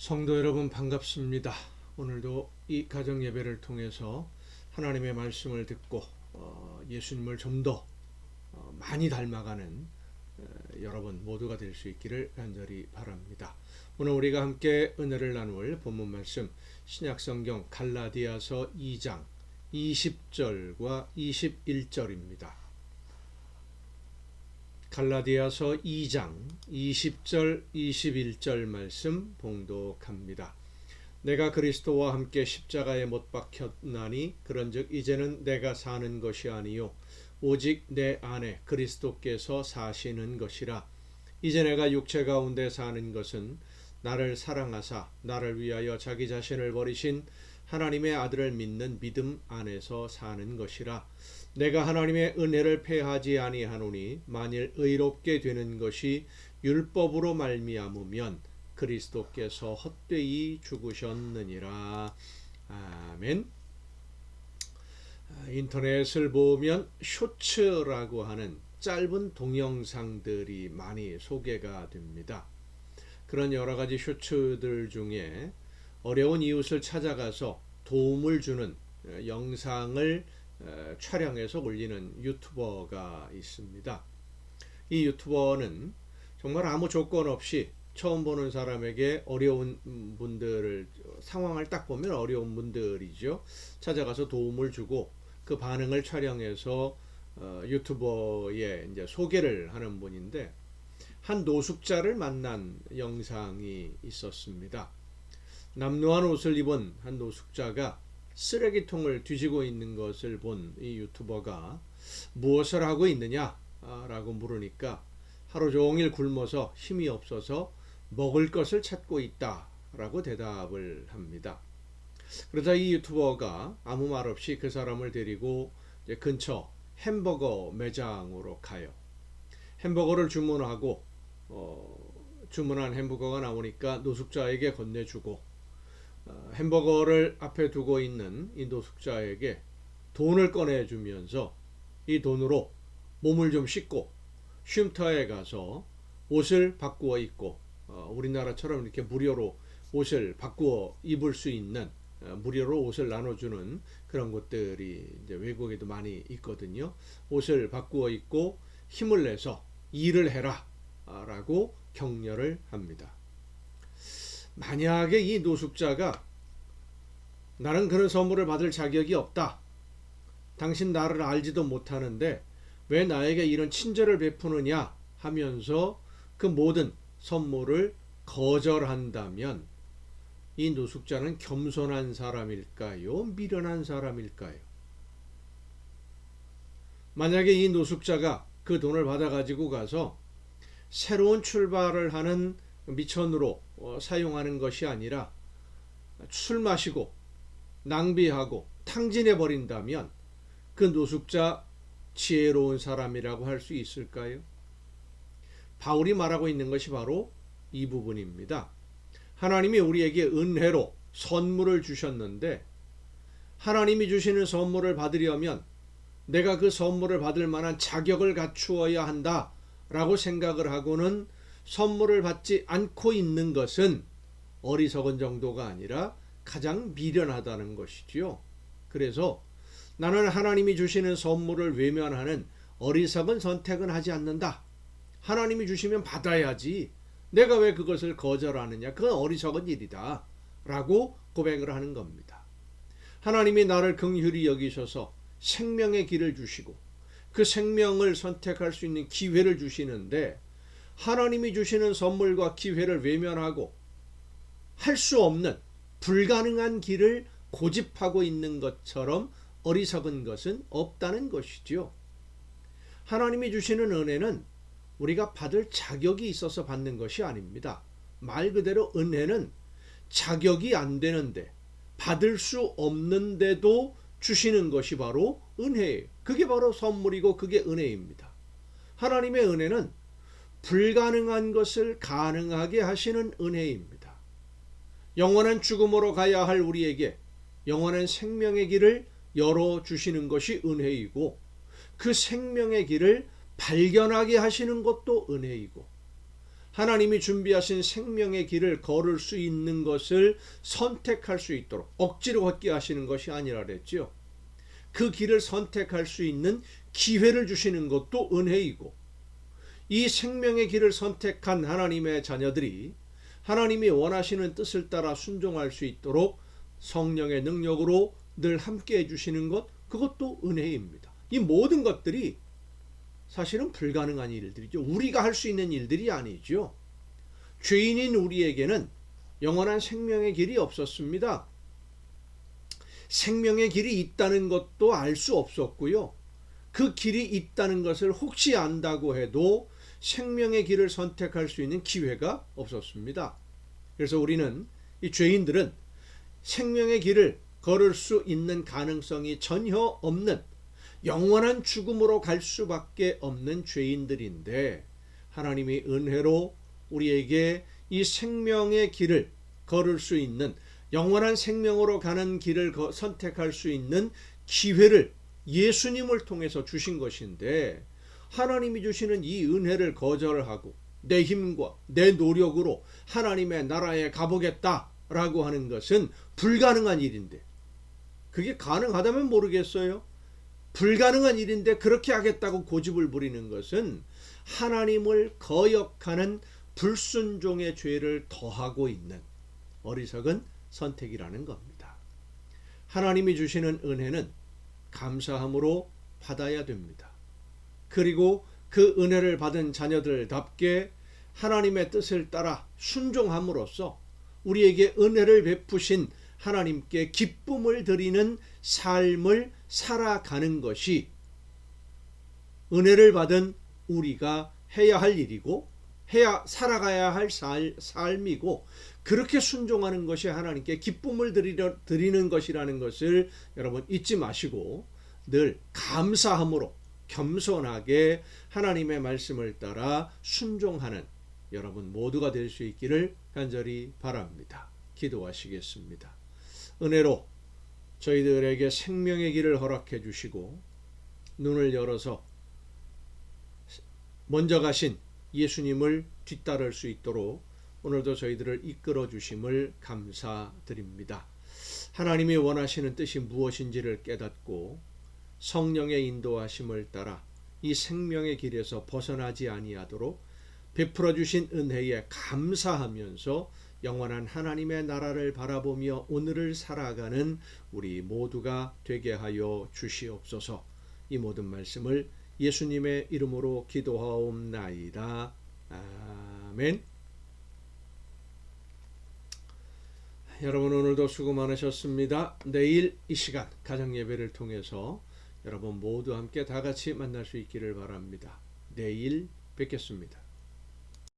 성도 여러분 반갑습니다. 오늘도 이 가정 예배를 통해서 하나님의 말씀을 듣고 예수님을 좀 더 많이 닮아가는 여러분 모두가 될 수 있기를 간절히 바랍니다. 오늘 우리가 함께 은혜를 나눌 본문 말씀 신약성경 갈라디아서 2장 20절과 21절입니다. 갈라디아서 2장 20절 21절 말씀 봉독합니다. 내가 그리스도와 함께 십자가에 못 박혔나니 그런즉 이제는 내가 사는 것이 아니요 오직 내 안에 그리스도께서 사시는 것이라. 이제 내가 육체 가운데 사는 것은 나를 사랑하사 나를 위하여 자기 자신을 버리신 하나님의 아들을 믿는 믿음 안에서 사는 것이라. 내가 하나님의 은혜를 패하지 아니하노니 만일 의롭게 되는 것이 율법으로 말미암으면 그리스도께서 헛되이 죽으셨느니라. 아멘. 인터넷을 보면 쇼츠라고 하는 짧은 동영상들이 많이 소개가 됩니다. 그런 여러 가지 쇼츠들 중에 어려운 이웃을 찾아가서 도움을 주는 영상을 촬영해서 올리는 유튜버가 있습니다. 이 유튜버는 정말 아무 조건 없이 처음 보는 사람에게 어려운 분들을 상황을 딱 보면 어려운 분들이죠. 찾아가서 도움을 주고 그 반응을 촬영해서 유튜버에 이제 소개를 하는 분인데 한 노숙자를 만난 영상이 있었습니다. 남루한 옷을 입은 한 노숙자가 쓰레기통을 뒤지고 있는 것을 본 이 유튜버가 무엇을 하고 있느냐 라고 물으니까 하루 종일 굶어서 힘이 없어서 먹을 것을 찾고 있다 라고 대답을 합니다. 그러자 이 유튜버가 아무 말 없이 그 사람을 데리고 이제 근처 햄버거 매장으로 가요. 햄버거를 주문하고 주문한 햄버거가 나오니까 노숙자에게 건네주고 햄버거를 앞에 두고 있는 이 노숙자에게 돈을 꺼내주면서 이 돈으로 몸을 좀 씻고 쉼터에 가서 옷을 바꾸어 입고 우리나라처럼 이렇게 무료로 옷을 바꾸어 입을 수 있는 무료로 옷을 나눠주는 그런 곳들이 이제 외국에도 많이 있거든요. 옷을 바꾸어 입고 힘을 내서 일을 해라 라고 격려를 합니다. 만약에 이 노숙자가 나는 그런 선물을 받을 자격이 없다. 당신 나를 알지도 못하는데 왜 나에게 이런 친절을 베푸느냐 하면서 그 모든 선물을 거절한다면 이 노숙자는 겸손한 사람일까요? 미련한 사람일까요? 만약에 이 노숙자가 그 돈을 받아가지고 가서 새로운 출발을 하는 미천으로 사용하는 것이 아니라 술 마시고 낭비하고 탕진해 버린다면 그 노숙자 지혜로운 사람이라고 할 수 있을까요? 바울이 말하고 있는 것이 바로 이 부분입니다. 하나님이 우리에게 은혜로 선물을 주셨는데 하나님이 주시는 선물을 받으려면 내가 그 선물을 받을 만한 자격을 갖추어야 한다 라고 생각을 하고는 선물을 받지 않고 있는 것은 어리석은 정도가 아니라 가장 미련하다는 것이지요. 그래서 나는 하나님이 주시는 선물을 외면하는 어리석은 선택은 하지 않는다. 하나님이 주시면 받아야지. 내가 왜 그것을 거절하느냐. 그건 어리석은 일이다. 라고 고백을 하는 겁니다. 하나님이 나를 긍휼히 여기셔서 생명의 길을 주시고 그 생명을 선택할 수 있는 기회를 주시는데 하나님이 주시는 선물과 기회를 외면하고 할 수 없는 불가능한 길을 고집하고 있는 것처럼 어리석은 것은 없다는 것이죠. 하나님이 주시는 은혜는 우리가 받을 자격이 있어서 받는 것이 아닙니다. 말 그대로 은혜는 자격이 안 되는데 받을 수 없는데도 주시는 것이 바로 은혜예요. 그게 바로 선물이고 그게 은혜입니다. 하나님의 은혜는 불가능한 것을 가능하게 하시는 은혜입니다. 영원한 죽음으로 가야 할 우리에게 영원한 생명의 길을 열어주시는 것이 은혜이고 그 생명의 길을 발견하게 하시는 것도 은혜이고 하나님이 준비하신 생명의 길을 걸을 수 있는 것을 선택할 수 있도록 억지로 걷게 하시는 것이 아니라 그랬죠. 그 길을 선택할 수 있는 기회를 주시는 것도 은혜이고, 이 생명의 길을 선택한 하나님의 자녀들이 하나님이 원하시는 뜻을 따라 순종할 수 있도록 성령의 능력으로 늘 함께 해주시는 것, 그것도 은혜입니다. 이 모든 것들이 사실은 불가능한 일들이죠. 우리가 할 수 있는 일들이 아니죠. 죄인인 우리에게는 영원한 생명의 길이 없었습니다. 생명의 길이 있다는 것도 알 수 없었고요. 그 길이 있다는 것을 혹시 안다고 해도 생명의 길을 선택할 수 있는 기회가 없었습니다. 그래서 우리는, 이 죄인들은 생명의 길을 걸을 수 있는 가능성이 전혀 없는 영원한 죽음으로 갈 수밖에 없는 죄인들인데, 하나님이 은혜로 우리에게 이 생명의 길을 걸을 수 있는, 영원한 생명으로 가는 길을 선택할 수 있는 기회를 예수님을 통해서 주신 것인데, 하나님이 주시는 이 은혜를 거절하고 내 힘과 내 노력으로 하나님의 나라에 가보겠다라고 하는 것은 불가능한 일인데, 그게 가능하다면 모르겠어요. 불가능한 일인데 그렇게 하겠다고 고집을 부리는 것은 하나님을 거역하는 불순종의 죄를 더하고 있는 어리석은 선택이라는 겁니다. 하나님이 주시는 은혜는 감사함으로 받아야 됩니다. 그리고 그 은혜를 받은 자녀들답게 하나님의 뜻을 따라 순종함으로써 우리에게 은혜를 베푸신 하나님께 기쁨을 드리는 삶을 살아가는 것이 은혜를 받은 우리가 해야 할 일이고 살아가야 할 삶이고, 그렇게 순종하는 것이 하나님께 기쁨을 드리는 것이라는 것을 여러분 잊지 마시고 늘 감사함으로 겸손하게 하나님의 말씀을 따라 순종하는 여러분 모두가 될 수 있기를 간절히 바랍니다. 기도하시겠습니다. 은혜로 저희들에게 생명의 길을 허락해 주시고 눈을 열어서 먼저 가신 예수님을 뒤따를 수 있도록 오늘도 저희들을 이끌어 주심을 감사드립니다. 하나님이 원하시는 뜻이 무엇인지를 깨닫고 성령의 인도하심을 따라 이 생명의 길에서 벗어나지 아니하도록 베풀어 주신 은혜에 감사하면서 영원한 하나님의 나라를 바라보며 오늘을 살아가는 우리 모두가 되게 하여 주시옵소서. 이 모든 말씀을 예수님의 이름으로 기도하옵나이다. 아멘. 여러분 오늘도 수고 많으셨습니다. 내일 이 시간 가정예배를 통해서 여러분 모두 함께 다 같이 만날 수 있기를 바랍니다. 내일 뵙겠습니다.